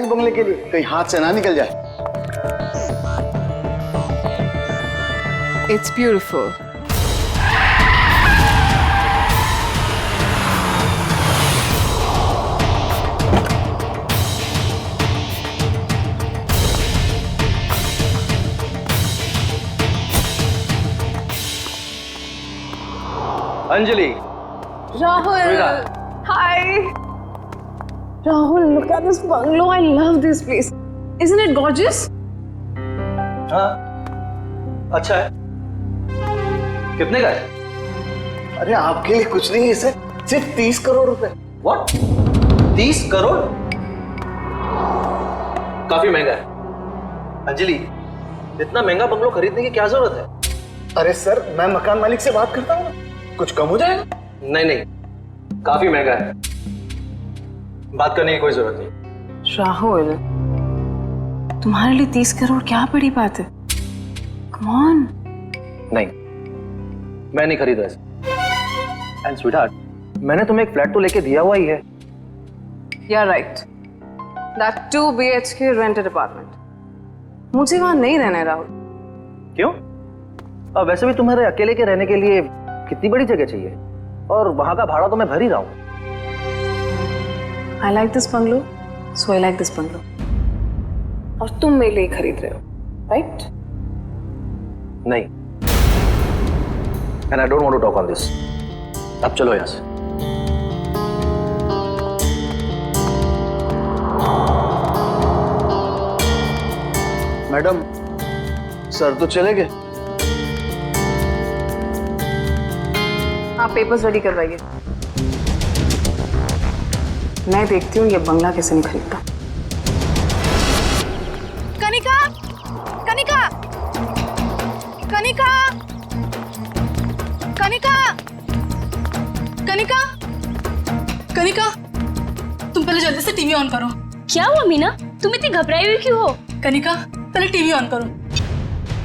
इस बंगले के लिए, कहीं हाथ से ना निकल जाए। It's beautiful. Anjali, Rahul, hi. Rahul, look at this bungalow. I love this place. Isn't it gorgeous? हाँ, अच्छा है। कितने का है? अरे आपके लिए कुछ नहीं है सर, सिर्फ 30 करोड़ रुपए। What? 30 करोड़? काफी महंगा है। अंजलि, इतना महंगा बंगलो खरीदने की क्या जरूरत है? अरे सर, मैं मकान मालिक से बात करता हूँ ना, कुछ कम हो जाएगा। नहीं नहीं, काफी महंगा है, बात करने की कोई जरूरत नहीं। राहुल, तुम्हारे लिए 30 करोड़ क्या बड़ी बात है? Come on. नहीं, मैं नहीं खरीदा इसे। एंड स्वीटहार्ट, मैंने तुम्हें एक फ्लैट तो लेके दिया हुआ ही है। You're right. That 2 BHK rented apartment. मुझे वहां नहीं रहना है राहुल। क्यों? अब वैसे भी तुम्हारे अकेले के रहने के लिए कितनी बड़ी जगह चाहिए, और वहां का भाड़ा तो मैं भर ही रहा हूँ। I like this bungalow, so I like this bungalow. और तुम मेरे लिए खरीद रहे हो, right? नहीं, and I don't want to talk on this. अब चलो यहाँ से। मैडम, सर तो चले गए। आप पेपर्स रेडी करवाइए, मैं देखती हूँ ये बंगला कैसे नहीं खरीदता। कनिका, कनिका, कनिका, कनिका, कनिका, कनिका, तुम पहले जल्दी से टीवी ऑन करो। क्या हुआ मीना, तुम इतनी घबराई हुई क्यों हो? कनिका, पहले टीवी ऑन करो।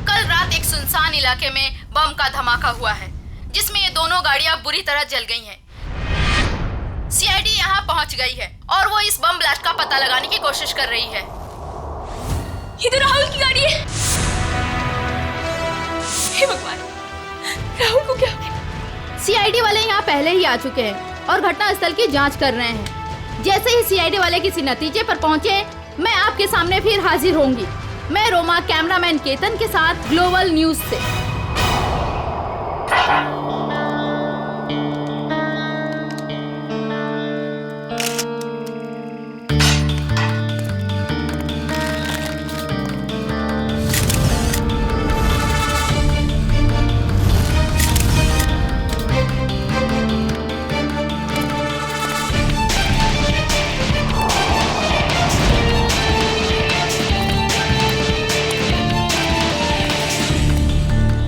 कल रात एक सुनसान इलाके में बम का धमाका हुआ है, जिसमें ये दोनों गाड़ियां बुरी तरह जल गई हैं। सीआईडी यहां पहुंच गई है और वो इस बम ब्लास्ट का पता लगाने की कोशिश कर रही है। ये तो राहुल की गाड़ी है। हे भगवान, राहुल को क्या? सीआईडी वाले यहां पहले ही आ चुके हैं और घटनास्थल की जांच कर रहे हैं। जैसे ही सीआईडी वाले किसी नतीजे पर पहुंचे, मैं आपके सामने फिर हाजिर होंगी। मैं रोमा, कैमरामैन केतन के साथ ग्लोबल न्यूज से।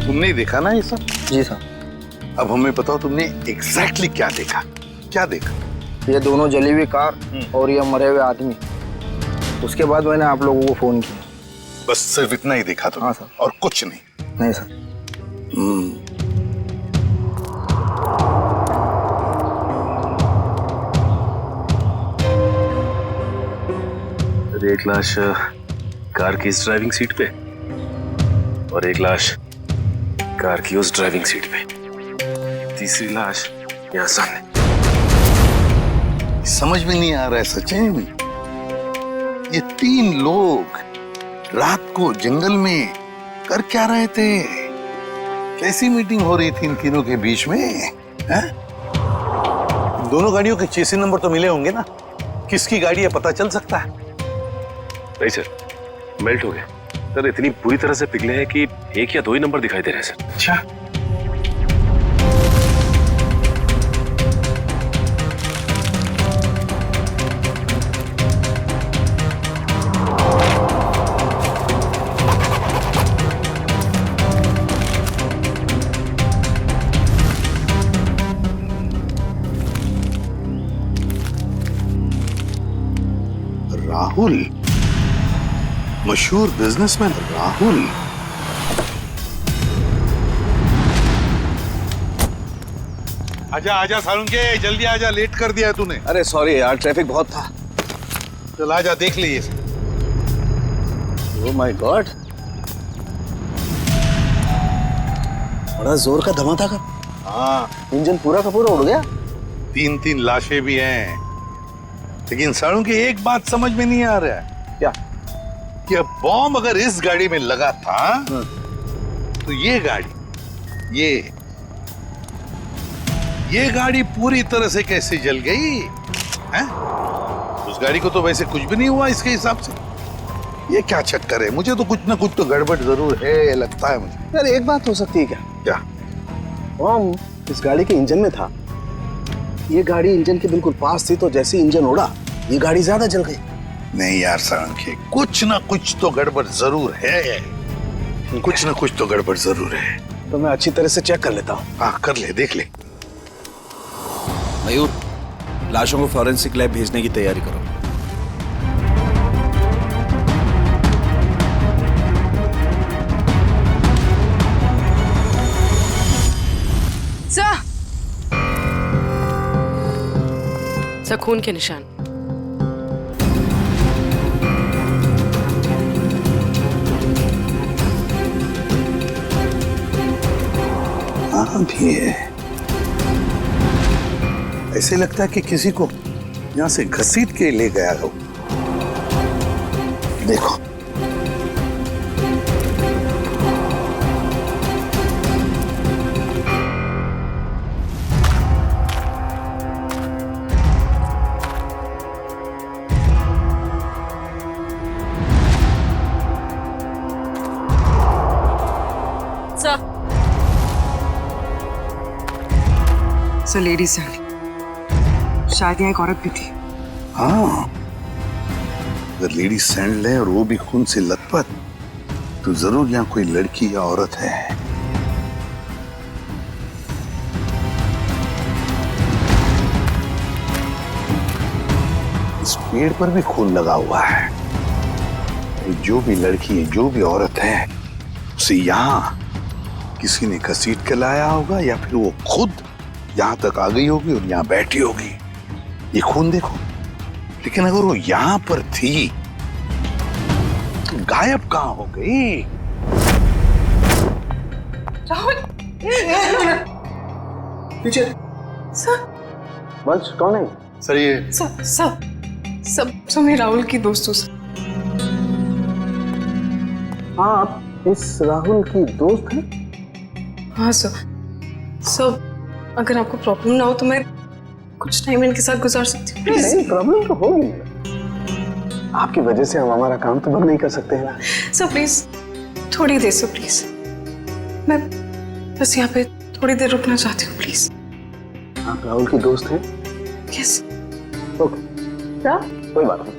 तुमने देखा ना ये सब? जी सर। अब हमें बताओ, तुमने एग्जैक्टली क्या देखा? क्या देखा? ये दोनों जली हुई कार और ये मरे हुए आदमी। उसके बाद मैंने आप लोगों को फोन किया। बस सिर्फ इतना ही देखा तुमने? हाँ सर। और कुछ नहीं? नहीं सर। एक लाश कार की इस ड्राइविंग सीट पे और एक लाश कार की उस ड्राइविंग सीट पे, तीसरी लाश यहाँ सामने। समझ में नहीं आ रहा है सचिन, ये 3 लोग रात को जंगल में कर क्या रहे थे? कैसी मीटिंग हो रही थी इन तीनों के बीच में? है? दोनों गाड़ियों के चेसिस नंबर तो मिले होंगे ना? किसकी गाड़ी है पता चल सकता है? नहीं सर, मेल्ट हो गए सर, इतनी बुरी तरह से पिघले हैं कि 1 या 2 ही नंबर दिखाई दे रहे हैं सर। अच्छा, राहुल, मशहूर बिजनेसमैन राहुल। आजा आजा सारुण के, जल्दी आजा, लेट कर दिया तूने। अरे सॉरी यार, ट्रैफिक बहुत था। चल आजा देख लिए। ओह माय गॉड, बड़ा जोर का धमाका था। हाँ, इंजन पूरा का पूरा उड़ गया। 3-3 लाशें भी हैं, लेकिन सालों की एक बात समझ में नहीं आ रहा है। क्या? कि अब बॉम्ब अगर इस गाड़ी में लगा था तो ये गाड़ी, ये गाड़ी पूरी तरह से कैसे जल गई है? उस गाड़ी को तो वैसे कुछ भी नहीं हुआ इसके हिसाब से। ये क्या चक्कर है? मुझे तो कुछ ना कुछ तो गड़बड़ जरूर है लगता है मुझे। यार एक बात हो सकती है क्या? क्या? बॉम्ब इस गाड़ी के इंजन में था। ये गाड़ी इंजन के बिल्कुल पास थी, तो जैसे इंजन उड़ा ये गाड़ी ज्यादा जल गई। नहीं यार सारंगी, कुछ ना कुछ तो गड़बड़ जरूर है। कुछ ना कुछ तो गड़बड़ जरूर है। तो मैं अच्छी तरह से चेक कर लेता हूँ। हाँ कर ले, देख ले। मयूर, लाशों को फॉरेंसिक लैब भेजने की तैयारी करो। सर, खून के निशान। हाँ भी है। ऐसे लगता है कि किसी को यहाँ से घसीट के ले गया हो। देखो, सर लेडीज शायद यहाँ एक औरत भी थी। हाँ, अगर लेडी सैंडल है और वो भी खून से लथपथ, तो जरूर यहाँ कोई लड़की या औरत है। इस पेड़ पर भी खून लगा हुआ है। जो भी लड़की है, जो भी औरत है, उसे यहाँ किसी ने घसीट के लाया होगा या फिर वो खुद यहाँ तक आ गई होगी और यहाँ बैठी होगी। ये खून देखो, लेकिन अगर वो यहाँ पर थी तो गायब कहाँ हो गई? राहुल, पीछे सर। वंश कौन है? सर ये सब मैं राहुल की दोस्त हूँ सर। हाँ, आप इस राहुल की दोस्त हैं? हाँ सर, अगर आपको प्रॉब्लम ना हो तो मैं कुछ टाइम इनके साथ गुजार सकती हूँ। नहीं, प्रॉब्लम तो होगी। आपकी वजह से हम हमारा काम तो बंद नहीं कर सकते हैं ना। सर प्लीज थोड़ी देर से, प्लीज मैं बस यहाँ पे थोड़ी देर रुकना चाहती हूँ, प्लीज। आप राहुल की दोस्त हैं? यस। ओके, क्या? कोई बात नहीं,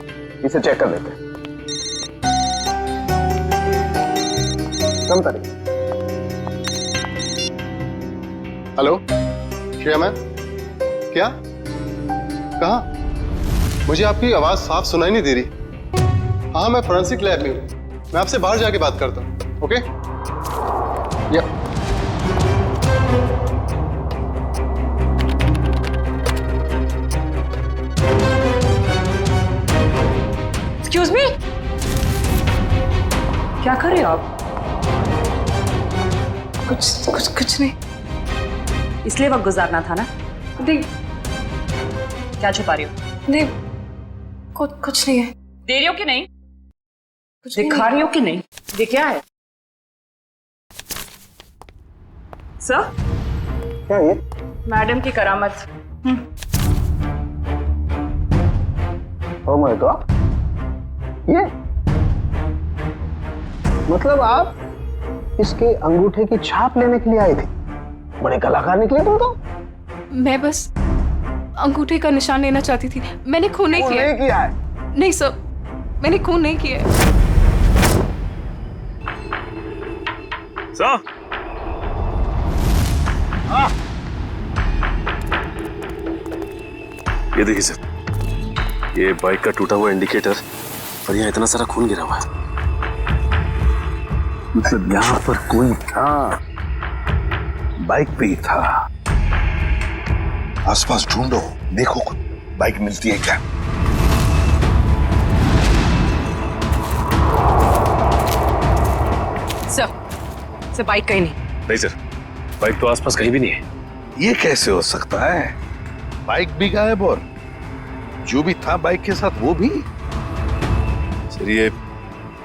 इसे चेक कर लेते हैं। हेलो श्रेया मैम, क्या? कहाँ? मुझे आपकी आवाज साफ सुनाई नहीं दे रही। हाँ, मैं फोरेंसिक लैब में हूँ। मैं आपसे बाहर जाके बात करता हूँ। ओके? या एक्सक्यूज मी, क्या कर रहे हो आप? कुछ नहीं। इसलिए वक्त गुजारना था ना? नहीं, क्या छुपा रही हो? नहीं, कुछ नहीं है। दे रही हो कि नहीं? कुछ दिखा रही हो कि नहीं? ये क्या है? सर, क्या ये? मैडम की करामत। ओह माय गॉड, ये मतलब आप इसके अंगूठे की छाप लेने के लिए आए थे? बड़े कलाकार निकले तुम तो। मैं बस अंगूठे का निशान लेना चाहती थी। मैंने खून नहीं किया। नहीं किया है? नहीं सर, मैंने खून नहीं किया है। सर, ये देखिए सर, ये बाइक का टूटा हुआ इंडिकेटर और यहाँ इतना सारा खून गिरा हुआ है। मतलब यहाँ पर कोई था, बाइक पे ही था। आसपास ढूंढो, देखो बाइक मिलती है क्या। सर बाइक कहीं नहीं। नहीं सर, बाइक तो आसपास कहीं भी नहीं है। ये कैसे हो सकता है? बाइक भी गायब और जो भी था बाइक के साथ वो भी। सर ये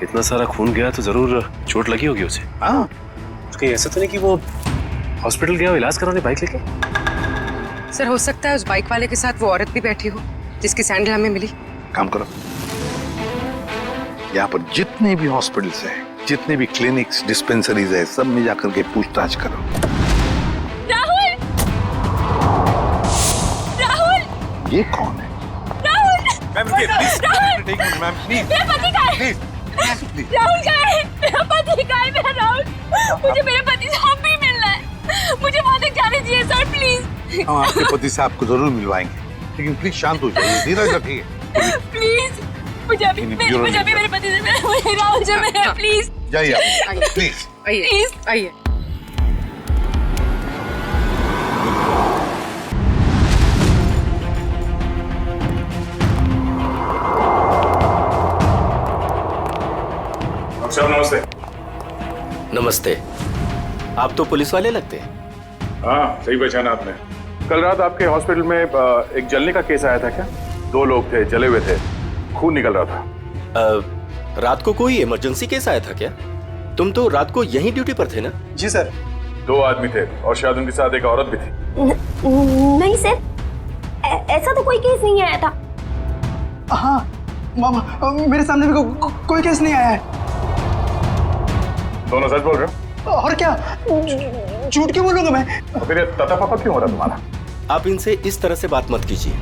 इतना सारा खून गया तो जरूर चोट लगी होगी उसे। हाँ, कहीं ऐसा तो नहीं कि वो हॉस्पिटल गया हो इलाज कराने बाइक लेके? सर हो सकता है उस बाइक वाले के साथ वो औरत भी बैठी हो जिसकी सैंडल हमें मिली। काम करो, यहाँ पर जितने भी हॉस्पिटल्स हैं, जितने भी क्लिनिक्स, डिस्पेंसरीज है, सब में जाकर के पूछताछ करो। राहुल! राहुल! ये कौन है? राहुल! मैम प्लीज, मेरा पति कहाँ है? राहुल कहाँ है? मेरा पति कहाँ है? मेरा राहुल, मुझे मेरे पति से अब भी मिलना है। मुझे वहाँ तक जाने दीजिए सर, प्लीज। हम आपके पति से आपको जरूर मिलवाएंगे, लेकिन प्लीज शांत हो जाइए, धीरज रखिए। प्लीज मुझे अभी मेरे पति से मिलना, राहुल से मिलना, प्लीज। जाइए प्लीज। आइए आइए। नमस्ते। नमस्ते। आप तो पुलिस वाले लगते हैं। हाँ सही पहचाना आपने। कल रात आपके हॉस्पिटल में एक जलने का केस आया था क्या? 2 लोग थे, जले हुए थे, खून निकल रहा था। रात को कोई इमरजेंसी केस आया था क्या? तुम तो रात को यहीं ड्यूटी पर थे ना? जी सर। 2 आदमी थे और शायद उनके साथ एक औरत भी थी। नहीं सर, ऐसा तो कोई केस नहीं आया था। हाँ मामा, मेरे सामने भी कोई केस नहीं आया है। दोनों सच बोल रहे हो? और क्या, झूठ क्यों बोलूंगा मैं? तो फिर ये तथा क्यों हो रहा तुम्हारा? आप इनसे इस तरह से बात मत कीजिए।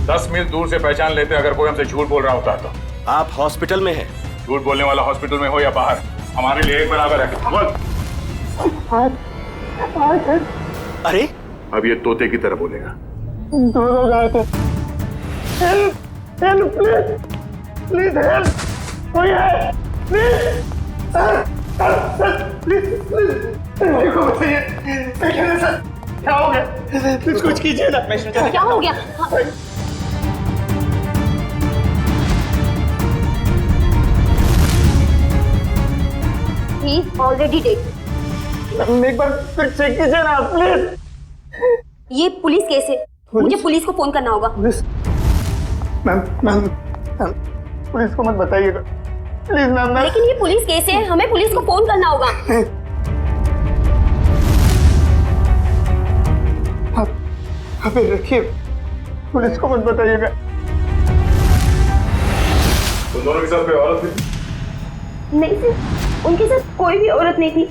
10 मील दूर से पहचान लेते अगर कोई हमसे झूठ बोल रहा होता तो। आप हॉस्पिटल में हैं। झूठ बोलने वाला हॉस्पिटल में हो या बाहर, हमारे लिए एक बराबर है। बोल। अरे अब ये तोते की तरह बोलेगा। दोनों गए थे। हेल्प प्लीज, प्लीज हेल्प, कोई है? प्लीज प्लीज मेरे को बताइए, क्या हो गया? प्लीज कुछ कीजिए ना। क्या हो गया? He is already dead. एक बार फिर चेक कीजिए ना प्लीज। ये पुलिस केस है, मुझे पुलिस को फोन करना होगा। मैम पुलिस को मत बताइएगा प्लीज मैम। लेकिन ये पुलिस केस है, हमें पुलिस को फोन करना होगा। आप रखिए, पुलिस को मत बताइएगा। उन दोनों के साथ कोई औरत थी? नहीं सर, उनके साथ कोई भी औरत नहीं थी।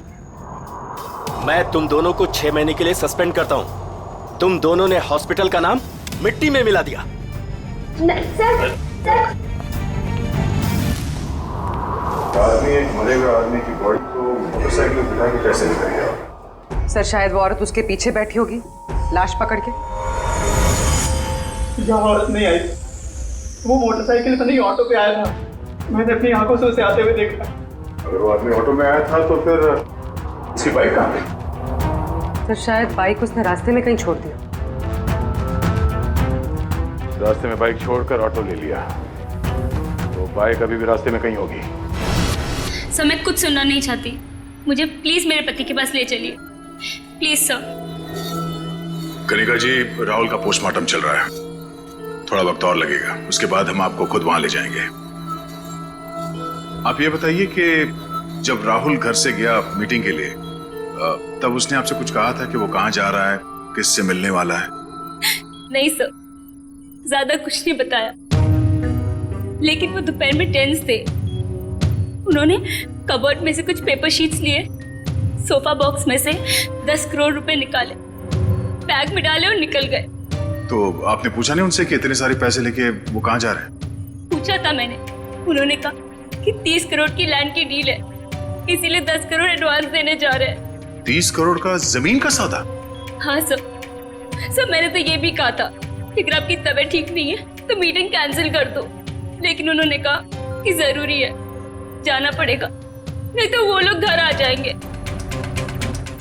मैं तुम दोनों को 6 महीने के लिए सस्पेंड करता हूँ। तुम दोनों ने हॉस्पिटल का नाम मिट्टी में मिला दिया। नहीं सर, आदमी एक मरे हुए आदमी की बॉडी को मोटरसाइकिल में बिठा के कैसे निकल गया? सर शायद वो औरत उसके पीछे बैठी होगी लाश पकड़ के। जब औरत नहीं आई, वो मोटरसाइकिल से नहीं ऑटो पे आया था। मैंने अपनी आंखों से उसे आते हुए देखा। अगर वो आदमी ऑटो में आया था तो फिर उसकी बाइक कहाँ गई? सर शायद बाइक उसने रास्ते में कहीं छोड़ दिया। रास्ते में बाइक छोड़कर ऑटो ले लिया, तो बाइक अभी भी रास्ते में कहीं होगी। सर मैं कुछ सुनना नहीं चाहती, मुझे प्लीज मेरे पति के पास ले चलिए, प्लीज सर। कनिका जी, राहुल का पोस्टमार्टम चल रहा है, थोड़ा वक्त और लगेगा, उसके बाद हम आपको खुद वहां ले जाएंगे। आप ये बताइए कि जब राहुल घर से गया मीटिंग के लिए, तब उसने आपसे कुछ कहा था कि वो कहाँ जा रहा है, किससे मिलने वाला है? नहीं सर, ज्यादा कुछ नहीं बताया, लेकिन वो दोपहर में टेंस थे। उन्होंने कबर्ड में से कुछ पेपर शीट्स लिए, सोफा बॉक्स में से 10 करोड़ रुपए निकाले, बैग में डाले और निकल गए। तो आपने पूछा नहीं उनसे कि इतने सारे पैसे लेके वो कहाँ जा रहे हैं? पूछा था मैंने, उन्होंने कहा कि 30 करोड़ की लैंड की डील है, इसीलिए 10 करोड़ एडवांस देने जा रहे हैं। 30 करोड़ का जमीन का सौदा? हाँ सर, मैंने तो ये भी कहा था कि अगर आपकी तबीयत ठीक नहीं है तो मीटिंग कैंसिल कर दो, लेकिन उन्होंने कहा कि जरूरी है, जाना पड़ेगा, नहीं तो वो लोग घर आ जाएंगे।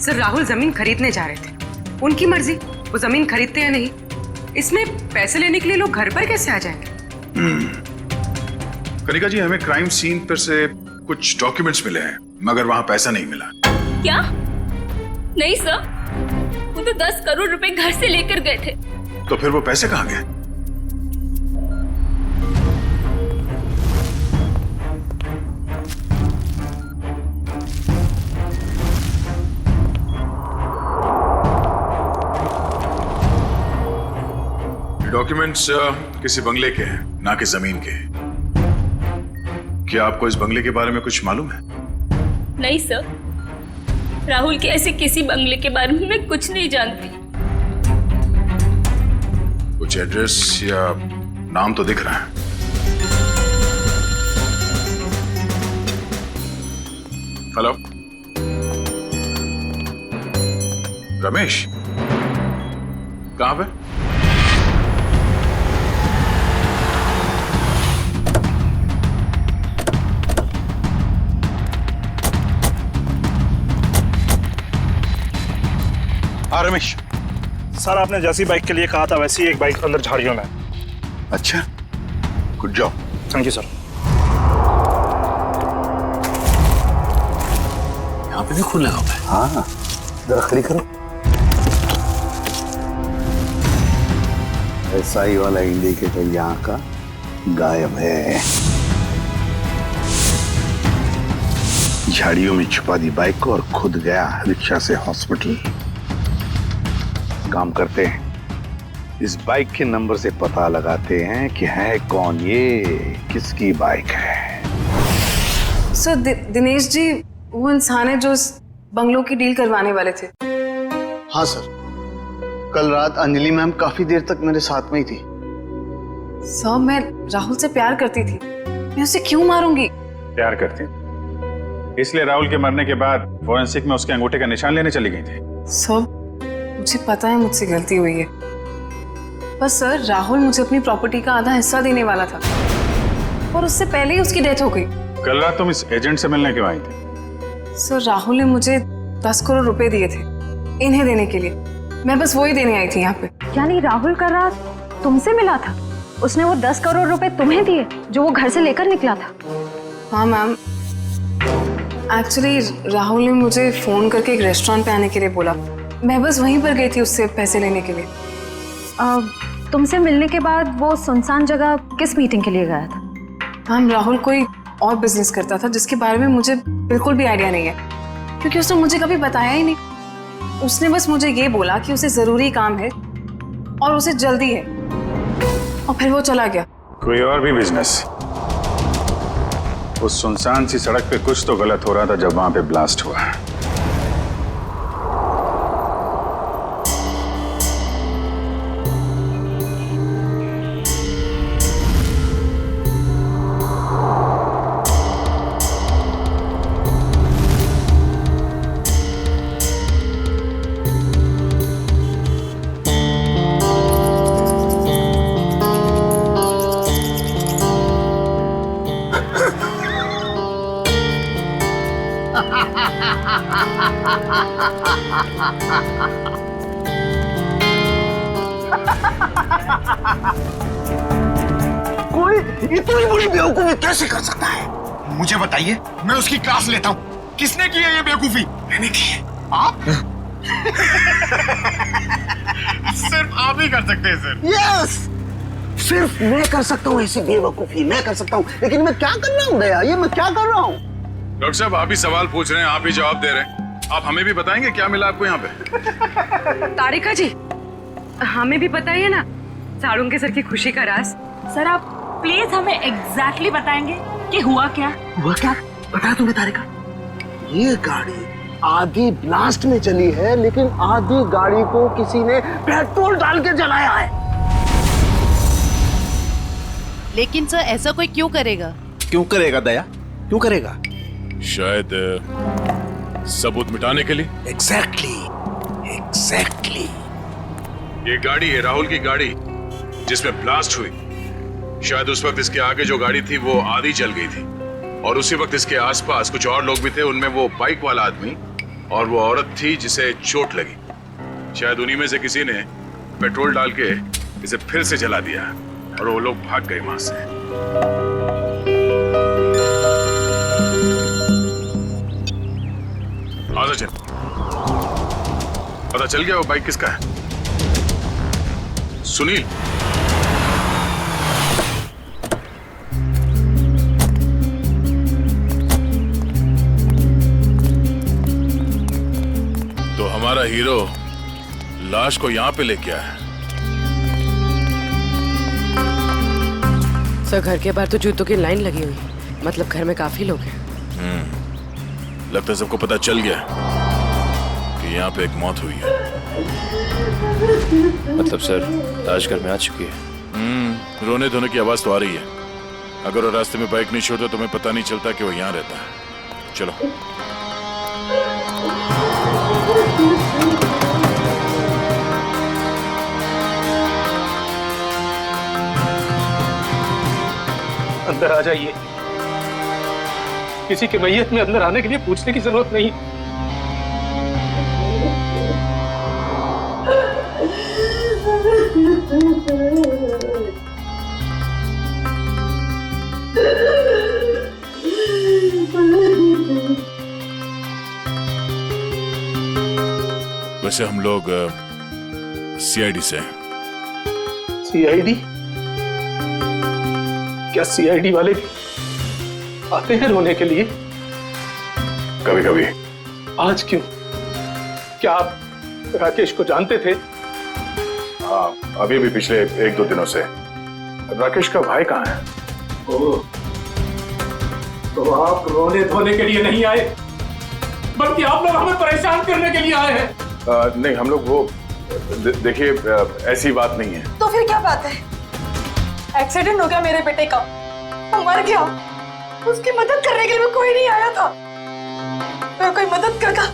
सर राहुल जमीन खरीदने जा रहे थे, उनकी मर्जी, वो जमीन खरीदते या नहीं। इसमें पैसे लेने के लिए लोग घर पर कैसे आ जाएंगे? कनिका जी, हमें क्राइम सीन पर से कुछ डॉक्यूमेंट्स मिले हैं, मगर वहां पैसा नहीं मिला। क्या? नहीं सर, वो तो 10 करोड़ रुपए घर से लेकर गए थे। तो फिर वो पैसे कहाँ गए? डॉक्यूमेंट्स किसी बंगले के हैं, ना कि जमीन के। क्या आपको इस बंगले के बारे में कुछ मालूम है? नहीं सर, राहुल के ऐसे किसी बंगले के बारे में मैं कुछ नहीं जानती। कुछ एड्रेस या नाम तो दिख रहा है। हेलो, रमेश, कहां पे? हाँ रमेश। सर, आपने जैसी बाइक के लिए कहा था वैसी एक बाइक अंदर झाड़ियों में। अच्छा, good job. Thank you sir. यहाँ पे भी खून लगा हुआ है। हाँ, जरा खड़ी करो। ऐसा ही वाला इंडिकेटर यहाँ का गायब है। झाड़ियों में छुपा दी बाइक को और खुद गया रिक्शा से हॉस्पिटल। काम करते हैं, इस बाइक के नंबर से पता लगाते हैं कि है कौन ये, किसकी बाइक है। सर, दिनेश जी वो इंसान है जो इस बंगलों की डील करवाने वाले थे। हाँ सर, कल रात अंजलि मैम काफी देर तक मेरे साथ में ही थी। सर, मैं राहुल से प्यार करती थी, मैं उसे क्यों मारूंगी? प्यार करती, इसलिए राहुल के मरने के बाद फोरेंसिक में उसके अंगूठे का निशान लेने चली गई थी। सर, मुझे पता है मुझसे गलती हुई है, बस सर राहुल मुझे अपनी प्रॉपर्टी का आधा हिस्सा देने वाला था और उससे पहले ही उसकी डेथ हो गई। कल रात तुम इस एजेंट से मिलने क्यों आई थी? सर, राहुल ने मुझे 10 करोड़ रुपए दिए थे इन्हें देने के लिए, मैं बस वही देने आई थी यहाँ पे। यानी राहुल कल रात तुमसे मिला था? उसने वो 10 करोड़ रुपए तुम्हें दिए जो वो घर से लेकर निकला था? हाँ मैम, एक्चुअली राहुल ने मुझे फोन करके एक रेस्टोरेंट पे आने के लिए बोला, मैं बस वहीं पर गई थी उससे पैसे लेने के लिए। तुमसे मिलने के बाद वो सुनसान जगह किस मीटिंग के लिए गया था? मैम, राहुल कोई और बिजनेस करता था जिसके बारे में मुझे बिल्कुल भी आइडिया नहीं है, क्योंकि उसने मुझे कभी बताया ही नहीं। उसने बस मुझे ये बोला कि उसे जरूरी काम है और उसे जल्दी है, और फिर वो चला गया। कोई और भी बिजनेस? उस सुनसान सी सड़क पे कुछ तो गलत हो रहा था जब वहां पे ब्लास्ट हुआ। कोई इतनी बड़ी बेवकूफी कैसे कर सकता है? मुझे बताइए, मैं उसकी क्लास लेता हूँ। किसने की है ये बेवकूफी? मैंने की है। आप? सिर्फ आप ही कर सकते हैं सर। यस, सिर्फ मैं कर सकता हूँ ऐसी बेवकूफी, मैं कर सकता हूँ। लेकिन मैं क्या कर रहा हूँ दया, ये मैं क्या कर रहा हूँ? डॉक्टर साहब, आप ही सवाल पूछ रहे हैं, आप ही जवाब दे रहे हैं। आप हमें भी बताएंगे क्या मिला आपको यहाँ पे? तारिका जी, हमें भी पता ही है ना साड़ू के सर की खुशी का राज। सर, आप प्लीज हमें एग्जैक्टली बताएंगे कि हुआ क्या? हुआ क्या बता तुम्हें तारिका? ये गाड़ी आधी ब्लास्ट में चली है, लेकिन आधी गाड़ी को किसी ने पेट्रोल डाल के जलाया है। लेकिन सर, ऐसा कोई क्यों करेगा? क्यों करेगा दया, क्यों करेगा? शायद सबूत मिटाने के लिए। एग्जैक्टली। ये गाड़ी है राहुल की गाड़ी जिसमें ब्लास्ट हुई। शायद उस वक्त इसके आगे जो गाड़ी थी वो आधी जल गई थी, और उसी वक्त इसके आसपास कुछ और लोग भी थे, उनमें वो बाइक वाला आदमी और वो औरत थी जिसे चोट लगी। शायद उन्हीं में से किसी ने पेट्रोल डाल के इसे फिर से जला दिया और वो लोग भाग गए वहां से। आजा चल। पता चल गया वो बाइक किसका है? सुनील। तो हमारा हीरो लाश को यहाँ पे लेके आया है। सर घर के बाहर तो जूतों की लाइन लगी हुई, मतलब घर में काफी लोग हैं। लगता है सबको पता चल गया कि यहाँ पे एक मौत हुई है। मतलब सर लाश घर में आ चुकी है। रोने धोने की आवाज तो आ रही है। अगर वो रास्ते में बाइक नहीं छोड़ता तो हमें पता नहीं चलता कि वो यहाँ रहता है। चलो। अंदर आ जाइए। किसी के मैयत में अंदर आने के लिए पूछने की जरूरत नहीं। वैसे हम लोग सीआईडी से हैं। सीआईडी? क्या सीआईडी वाले भी आते हैं रोने के लिए? कभी कभी। आज क्यों? क्या आप राकेश को जानते थे? हाँ, अभी भी पिछले 1-2 दिनों से। राकेश का भाई कहाँ है? ओह, तो आप रोने धोने के लिए नहीं आए, बल्कि आप लोग हमें परेशान करने के लिए आए हैं। नहीं, हम लोग वो देखिए ऐसी बात नहीं है। तो फिर क्या बात है? एक्सीडेंट हो गया मेरे बेटे का, वो मर गया, उसकी मदद करने के लिए कोई नहीं आया था। अगर कोई मदद करता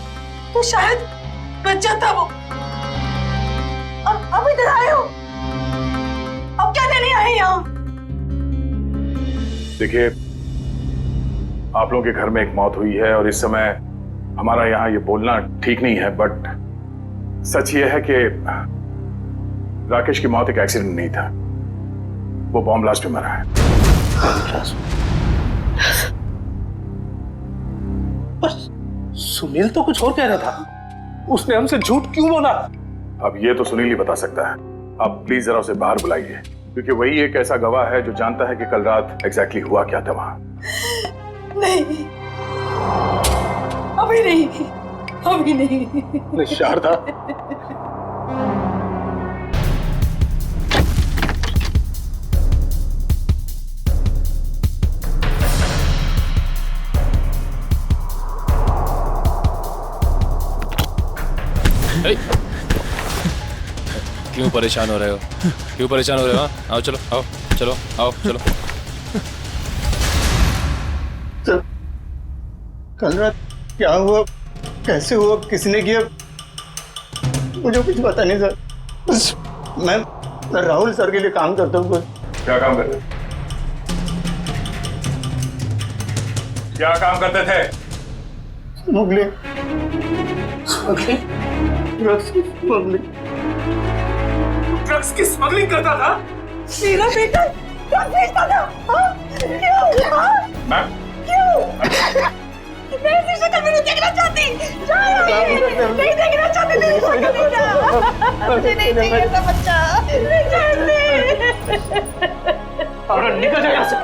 तो शायद बच जाता वो। अब इधर आए हो, अब क्या लेने आए यहाँ? देखिए, आप लोगों के घर में एक मौत हुई है और इस समय हमारा यहाँ ये बोलना ठीक नहीं है, बट सच ये है कि राकेश की मौत एक एक्सीडेंट नहीं था, वो बॉम्ब ब्लास्ट में मरा है। सुनील तो कुछ और कह रहा था, उसने हमसे झूठ क्यों बोला? अब ये तो सुनील ही बता सकता है। आप प्लीज जरा उसे बाहर बुलाइए, क्योंकि वही एक ऐसा गवाह है जो जानता है कि कल रात एग्जैक्टली हुआ क्या था वहां। नहीं, अभी नहीं, अभी नहीं। शारदा, क्यों परेशान हो रहे हो? क्यों परेशान हो रहे हो? आओ चलो, आओ चलो, आओ चलो। तो कल रात क्या हुआ, कैसे हुआ, किसने किया, मुझे कुछ पता नहीं सर। बस मैं राहुल सर के लिए काम करता हूँ। क्या काम करते? क्या काम करते थे? स्मगलिंग, ड्रग्स की स्मगलिंग। ड्रग्स की स्मगलिंग करता था? मेरा बेटा ड्रग्स बेचता था? क्यों? मैम, क्यों? मैं ऐसी शक्ल में नहीं देखना चाहती। नहीं देखना चाहती मेरी शक्ल बेटा। मुझे नहीं चाहिए ऐसा बच्चा। नहीं चाहती। और निकल जा यहाँ से।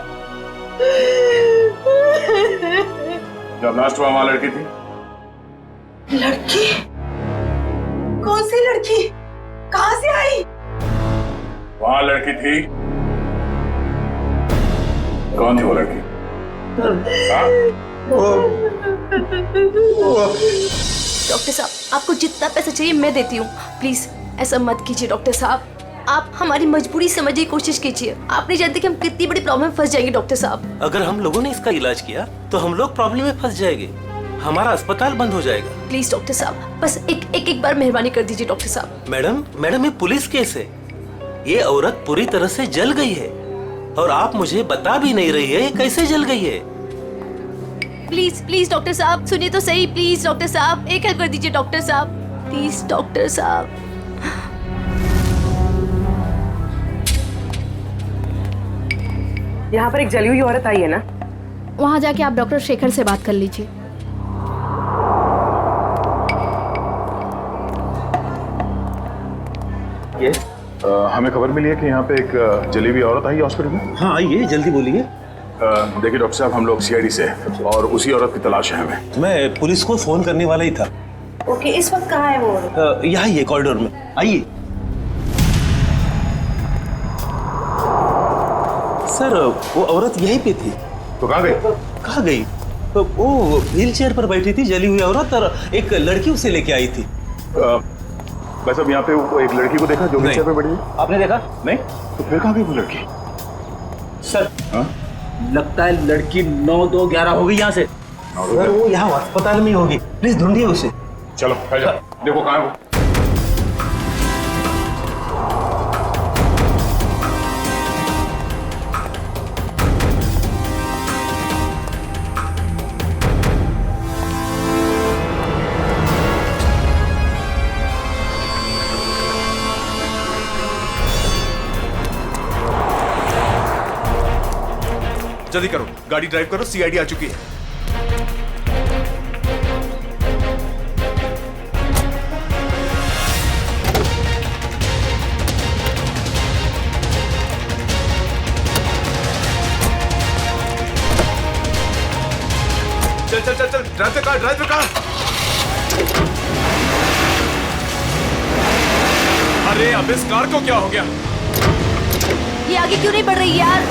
जब लास्ट हुआ वहां लड़की थी? लड़की? कौन सी लड़की? कहाँ से आई? वहां लड़की थी। कौन थी वो लड़की? डॉक्टर साहब, आपको जितना पैसा चाहिए मैं देती हूँ। प्लीज ऐसा मत कीजिए डॉक्टर साहब, आप हमारी मजबूरी समझने की कोशिश कीजिए। आप नहीं जानते कि हम कितनी बड़ी प्रॉब्लम में फंस जाएंगे डॉक्टर साहब। अगर हम लोगों ने इसका इलाज किया तो हम लोग प्रॉब्लम में फंस जाएंगे, हमारा अस्पताल बंद हो जाएगा। प्लीज डॉक्टर साहब, बस एक बार मेहरबानी कर दीजिए डॉक्टर साहब। मैडम ये पुलिस केस है, ये औरत पूरी तरह से जल गई है और आप मुझे बता भी नहीं रही है ये कैसे जल गई है। प्लीज डॉक्टर साहब सुनिए तो सही। प्लीज डॉक्टर साहब एक हेल्प कर दीजिए डॉक्टर साहब, प्लीज डॉक्टर साहब। यहाँ पर एक जली हुई औरत आई है ना? वहाँ जाके आप डॉक्टर शेखर से बात कर लीजिए। हमें खबर मिली है कि यहाँ पे एक जली हुई औरत आई हॉस्पिटल में। हाँ आइए, जल्दी बोलिए। देखिए डॉक्टर साहब, हम लोग सीआईडी से हैं और उसी औरत की तलाश है हमें। मैं पुलिस को फोन करने वाला ही था। ओके, इस वक्त कहाँ है वो? यहाँ ही है, कॉरिडोर में, आइए। सर वो औरत यहीं पे थी। तो कहाँ गई? कहाँ गई? वो व्हील चेयर पर बैठी थी, जली हुई औरत, और एक लड़की उसे लेके आई थी। बस अब यहाँ पे वो एक लड़की को देखा जो व्हील चेयर पे बैठी है। आपने देखा? नहीं। तो फिर कहाँ गई वो लड़की? सर हाँ? लगता है लड़की 9-2-11 होगी यहाँ से। सर वो यहाँ अस्पताल में होगी, प्लीज ढूंढिए उसे। चलो देखो कहाँ है वो। जल्दी करो, गाड़ी ड्राइव करो, सीआईडी आ चुकी है। चल चल चल चल, drive the car, drive the car. अरे अब इस कार को क्या हो गया? ये आगे क्यों नहीं बढ़ रही यार?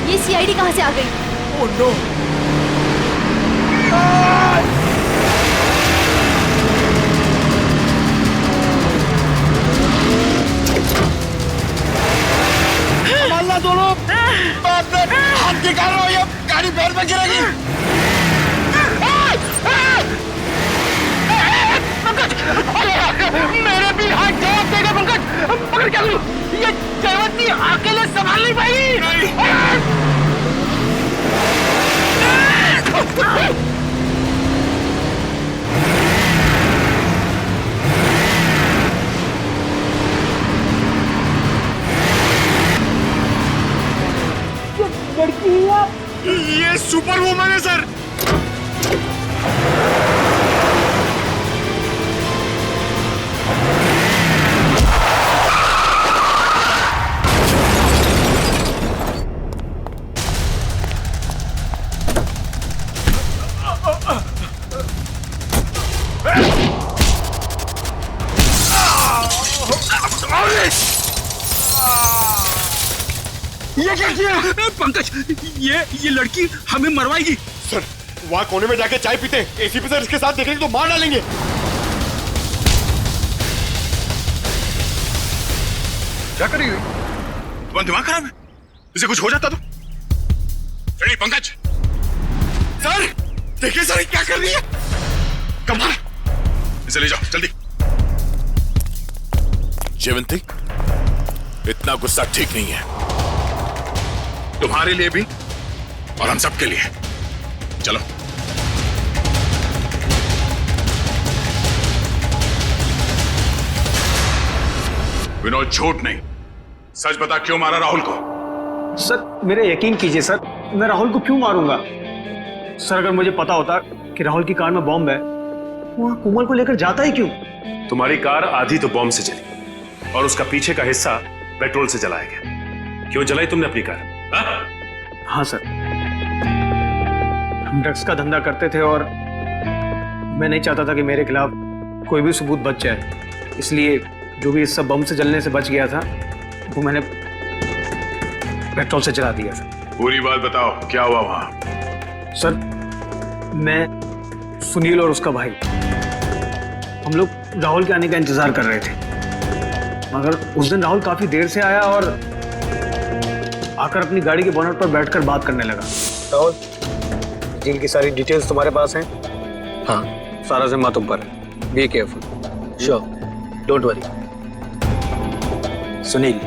ये सीआईडी कहाँ से आ गई? Oh no! संभालना दोनों, हाथ निकालो, ये गाड़ी पैर पे गिरेगी। पंकज, मेरे भी हाथ जवाब देगा पंकज। पकड़ क्या करूं? ये जयवंती अकेले संभाल नहीं पाएगी। ये सुपर वुमन है सर। ये क्या किया? पंकज, ये लड़की हमें मरवाएगी। सर वहां कोने में जाके चाय पीते, एसीपी सर इसके साथ देखेंगे तो मार डालेंगे। क्या करेंगे? तुम्हारा दिमाग खराब है? इसे कुछ हो जाता तो? नहीं पंकज, सर देखिए सर क्या कर रही है। कमाल, इसे ले जाओ जल्दी। जयवंती, इतना गुस्सा ठीक नहीं है, तुम्हारे लिए भी और हम सबके लिए। चलो। विनोद, झूठ नहीं, सच बता, क्यों मारा राहुल को? सर मेरे यकीन कीजिए सर, मैं राहुल को क्यों मारूंगा? सर अगर मुझे पता होता कि राहुल की कार में बॉम्ब है, वहां कोमल को लेकर जाता ही क्यों? तुम्हारी कार आधी तो बॉम्ब से चली और उसका पीछे का हिस्सा पेट्रोल से जलाया गया। क्यों जलाई तुमने अपनी कार? हाँ सर, हम ड्रग्स का धंधा करते थे और मैं नहीं चाहता था कि मेरे खिलाफ कोई भी सबूत बच जाए, इसलिए जो भी हिस्सा बम से जलने से बच गया था वो मैंने पेट्रोल से जला दिया था। पूरी बात बताओ, क्या हुआ वहां? सर मैं, सुनील और उसका भाई, हम लोग राहुल के आने का इंतजार कर रहे थे, मगर उस दिन राहुल काफी देर से आया और आकर अपनी गाड़ी के बोनट पर बैठकर बात करने लगा। राहुल, डील की सारी डिटेल्स तुम्हारे पास हैं? हाँ, सारा जिम्मा तुम पर है। Be careful. Sure, don't worry. Sunil,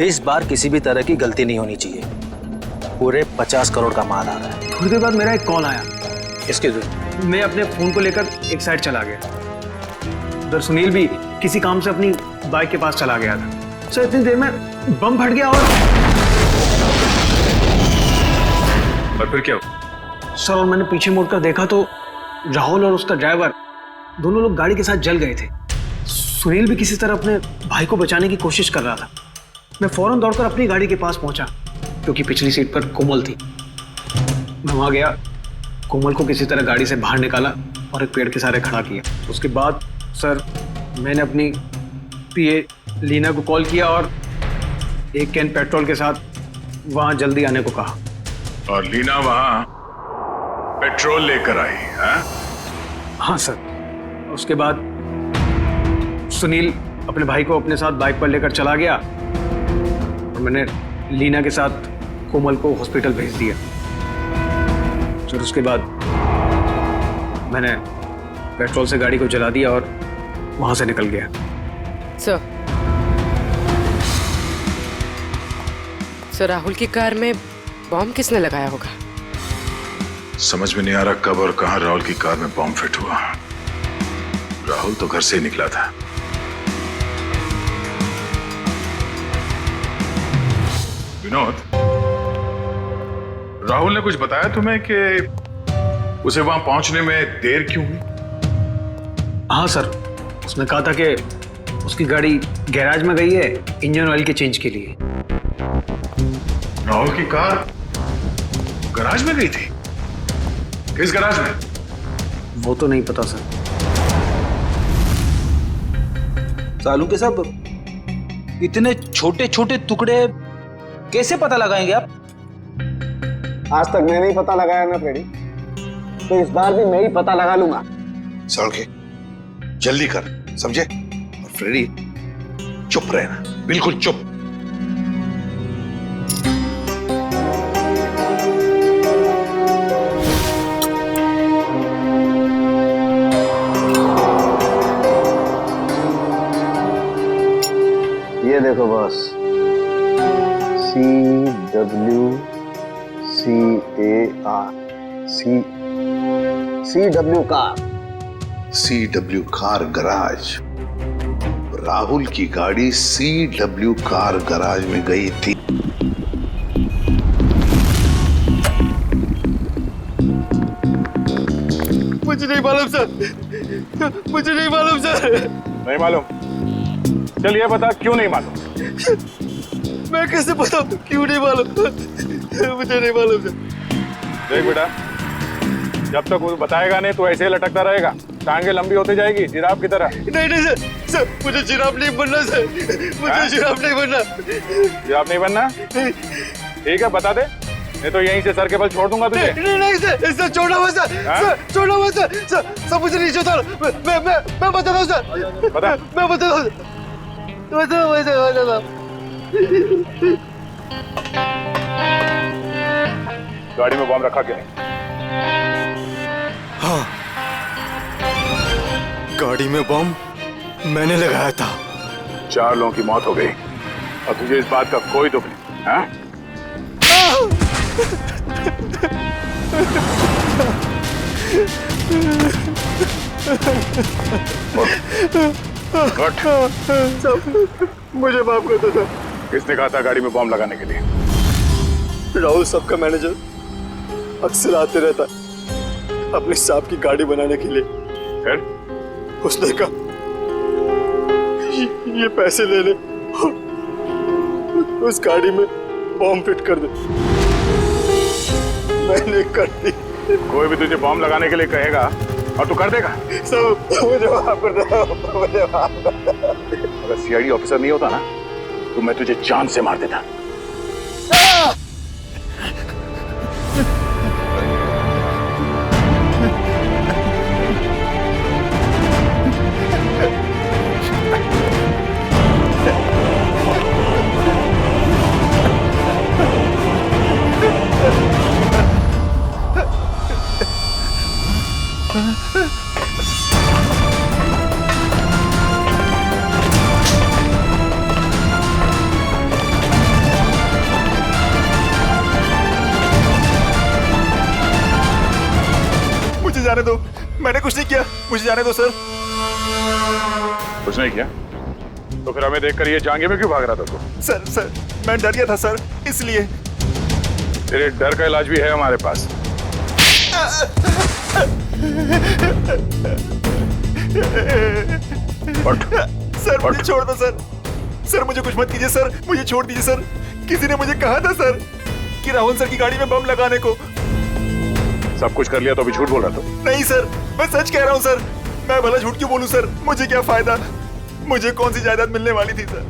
इस बार किसी भी तरह की गलती नहीं होनी चाहिए। पूरे 50 करोड़ का माल आ रहा है। थोड़ी देर बाद मेरा एक कॉल आया। इसके मैं अपने फोन को लेकर एक साइड चला गया। उधर सुनील भी किसी काम से अपनी बाइक के पास चला गया था। सर इतनी देर में बम फट गया और फिर क्या हुआ? सर और मैंने पीछे मुड़कर देखा तो राहुल और उसका ड्राइवर दोनों लोग गाड़ी के साथ जल गए थे। सुनील भी किसी तरह अपने भाई को बचाने की कोशिश कर रहा था। मैं फौरन दौड़कर अपनी गाड़ी के पास पहुंचा क्योंकि पिछली सीट पर कोमल थी। मैं वहां गया, कोमल को किसी तरह गाड़ी से बाहर निकाला और एक पेड़ के सहारे खड़ा किया। उसके बाद सर मैंने अपनी पीए लीना को कॉल किया और एक कैन पेट्रोल के साथ वहां जल्दी आने को कहा। और लीना वहां पेट्रोल लेकर आई है? हाँ सर। उसके बाद सुनील अपने भाई को अपने साथ बाइक पर लेकर चला गया और मैंने लीना के साथ कोमल को हॉस्पिटल भेज दिया। फिर उसके बाद मैंने पेट्रोल से गाड़ी को जला दिया और वहां से निकल गया। सर राहुल की कार में बॉम्ब किसने लगाया होगा? समझ में नहीं आ रहा कब और कहां राहुल की कार में बॉम्ब फिट हुआ। राहुल तो घर से ही निकला था। विनोद, राहुल ने कुछ बताया तुम्हें कि उसे वहां पहुंचने में देर क्यों हुई? हाँ सर, उसने कहा था कि उसकी गाड़ी गैराज में गई है इंजन ऑयल के चेंज के लिए। राहुल की कार गैराज में गई थी? किस गैराज में? वो तो नहीं पता सर। सालू के साहब, इतने छोटे छोटे टुकड़े कैसे पता लगाएंगे आप? आज तक मैंने ही पता लगाया ना फ्रेडी, तो इस बार भी मैं ही पता लगा लूंगा। सड़के जल्दी कर, समझे? और फ्रेडी चुप रहना, बिल्कुल चुप। ये देखो boss, CWCAR CW car garage. Rahul की गाड़ी CW कार गराज में गई थी। मुझे नहीं मालूम सर, मुझे नहीं मालूम सर। नहीं मालूम? चल ये बता, क्यों नहीं मालूम? मैं कैसे बताऊं क्यों नहीं मालूम? मुझे नहीं मालूम सर। देख बेटा, जब तक वो बताएगा नहीं तो ऐसे ही लटकता रहेगा, टांगे लंबी होती जाएगी जिराफ की तरह। नहीं नहीं सर, सर मुझे जिराफ नहीं बनना सर, मुझे जिराफ नहीं बनना। जिराफ नहीं बनना? ठीक है, बता दे, नहीं तो यहीं से सर के बल छोड़ दूंगा तुझे। नहीं नहीं सर, सर छोड़ना मत सर, सर छोड़ना मत सर, सर मुझे नीचे उतारो। मैं बताता हूँ सर, बता। मैं बताता हूँ, बताता। गाड़ी में बम रखा क्या है? हाँ, गाड़ी में बम मैंने लगाया था। 4 लोगों की मौत हो गई और तुझे इस बात का कोई दुख नहीं, हाँ? मुझे माफ कर दो सर। किसने कहा था गाड़ी में बम लगाने के लिए? राहुल सबका मैनेजर अक्सर आते रहता अपने सांप की गाड़ी बनाने के लिए। फिर उसने कहा ये पैसे ले ले और उस गाड़ी में बॉम्ब फिट कर दे। मैंने कर दी। कोई भी तुझे बॉम्ब लगाने के लिए कहेगा और तू कर देगा? सब मुझे माफ कर दो, मुझे माफ कर दो। अगर सीआईडी ऑफिसर नहीं होता ना तो मैं तुझे जान से मार देता। जाने दो सर। कुछ नहीं किया तो फिर हमें देखकर ये जांघे में क्यों भाग रहा था तू? सर मैं डर गया था सर, इसलिए। तेरे डर का इलाज भी है हमारे पास। सर मुझे छोड़ दो सर। सर मुझे कुछ मत कीजिए सर, मुझे छोड़ दीजिए सर। किसी ने मुझे कहा था सर कि राहुल सर की गाड़ी में बम लगाने को। सब कुछ कर लिया तो अभी झूठ बोल रहा था? नहीं सर, मैं सच कह रहा हूँ सर। मैं भला झूठ क्यों बोलूं सर, मुझे क्या फायदा? मुझे कौन सी जायदाद मिलने वाली थी सर?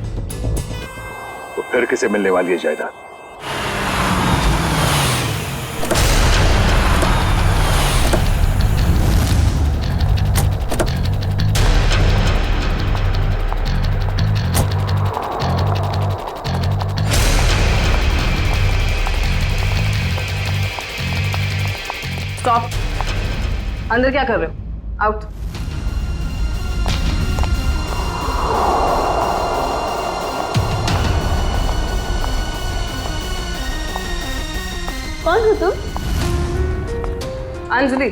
तो फिर किसे मिलने वाली है जायदाद? स्टॉप। अंदर क्या कर रहे हो? आउट। कौन हो तुम? अंजलि।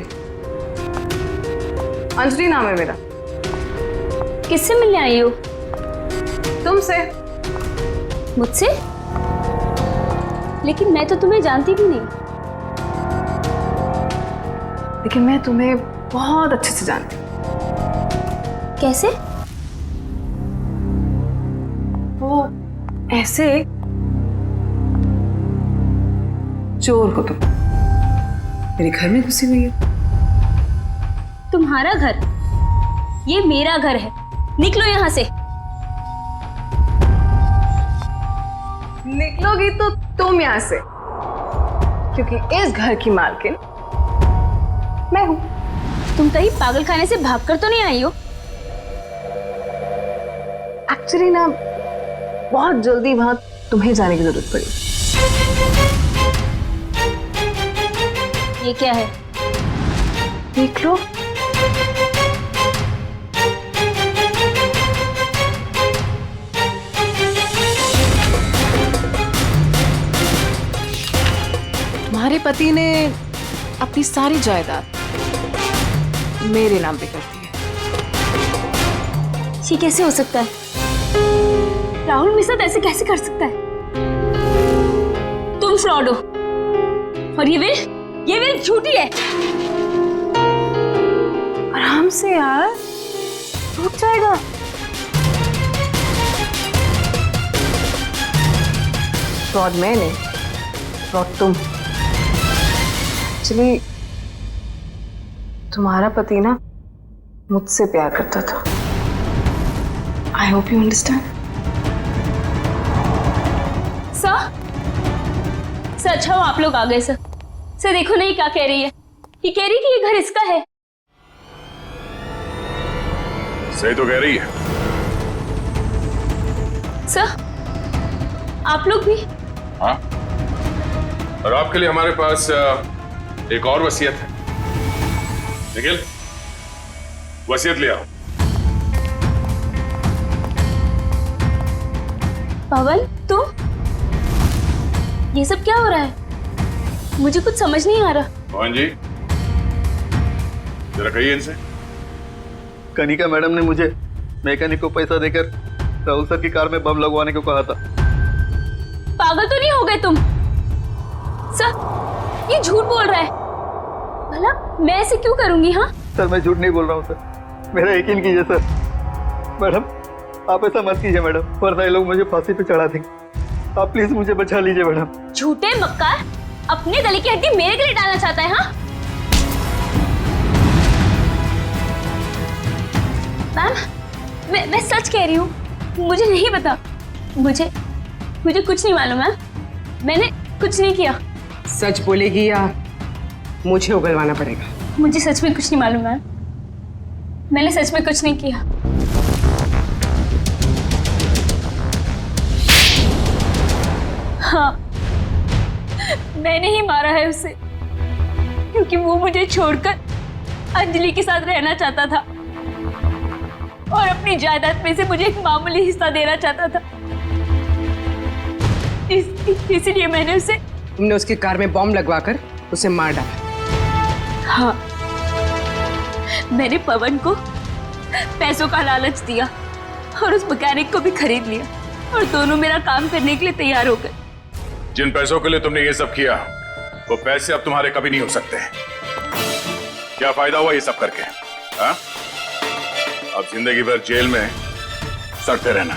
अंजलि नाम है मेरा। किससे मिलने आई हो? तुमसे। मुझसे? लेकिन मैं तो तुम्हें जानती भी नहीं। लेकिन मैं तुम्हें बहुत अच्छे से जानती हूँ। कैसे? वो ऐसे चोर हो तुम, मेरे घर में घुसी हुई हो। तुम्हारा घर? ये मेरा घर है, निकलो यहाँ से। निकलोगी तो तुम यहाँ से, क्योंकि इस घर की मालकिन मैं हूं। तुम कहीं पागल खाने से भागकर तो नहीं आई हो? एक्चुअली ना बहुत जल्दी वहां तुम्हें जाने की जरूरत पड़ी। ये क्या है? देख लो। तुम्हारे पति ने अपनी सारी जायदाद मेरे नाम पे कर दी है। ये कैसे हो सकता है? राहुल मेरे साथ ऐसे कैसे कर सकता है? तुम फ्रॉड हो और ये विल झूठी है। आराम से यार, रुक जाएगा। फ्रॉड मैं नहीं, फ्रॉड तुम। एक्चुअली तुम्हारा पति ना मुझसे प्यार करता था। I hope you understand. Sir अच्छा हो आप लोग आ गए। सर देखो नहीं क्या कह रही है। ये कह रही कि ये घर इसका है। सही तो कह रही है। सर आप लोग भी? हाँ, और आपके लिए हमारे पास एक और वसीयत है। निखिल, वसीयत ले आओ। पवन तुम? ये सब क्या हो रहा है? मुझे कुछ समझ नहीं आ रहा। मोहन जी, जरा कहिए इनसे। कनिका मैडम ने मुझे मैकेनिक को पैसा देकर राहुल सर की कार में बम लगवाने को कहा था। पागल तो नहीं हो गए तुम? सर ये झूठ बोल रहा है। भला मैं ऐसे क्यों करूंगी? हाँ सर मैं झूठ नहीं बोल रहा हूँ सर, मेरा यकीन कीजिए सर। मैडम आप ऐसा मत कीजिए मैडम, वरना ये लोग मुझे फांसी पे चढ़ा देंगे। आप प्लीज मुझे बचा लीजिए मैडम। झूठे मक्कार, अपने गले की हड्डी मेरे गले डालना चाहता है? हाँ मैम, मैं सच कह रही हूँ, मुझे नहीं पता। मुझे कुछ नहीं मालूम मैम, मैंने कुछ नहीं किया। सच बोलेगी या मुझे उगलवाना पड़ेगा? मुझे सच में कुछ नहीं मालूम मैम, मैंने सच में कुछ नहीं किया। हाँ मैंने ही मारा है उसे, क्योंकि वो मुझे छोड़कर अंजलि के साथ रहना चाहता था और अपनी जायदाद में से मुझे एक मामूली हिस्सा देना चाहता था। इसीलिए मैंने उसे। तुमने उसकी कार में बॉम्ब लगवाकर उसे मार डाला? हाँ मैंने पवन को पैसों का लालच दिया और उस मैकेनिक को भी खरीद लिया और दोनों मेरा काम करने के लिए तैयार हो गए। जिन पैसों के लिए तुमने ये सब किया वो पैसे अब तुम्हारे कभी नहीं हो सकते। क्या फायदा हुआ ये सब करके? हाँ? अब जिंदगी भर जेल में सड़ते रहना।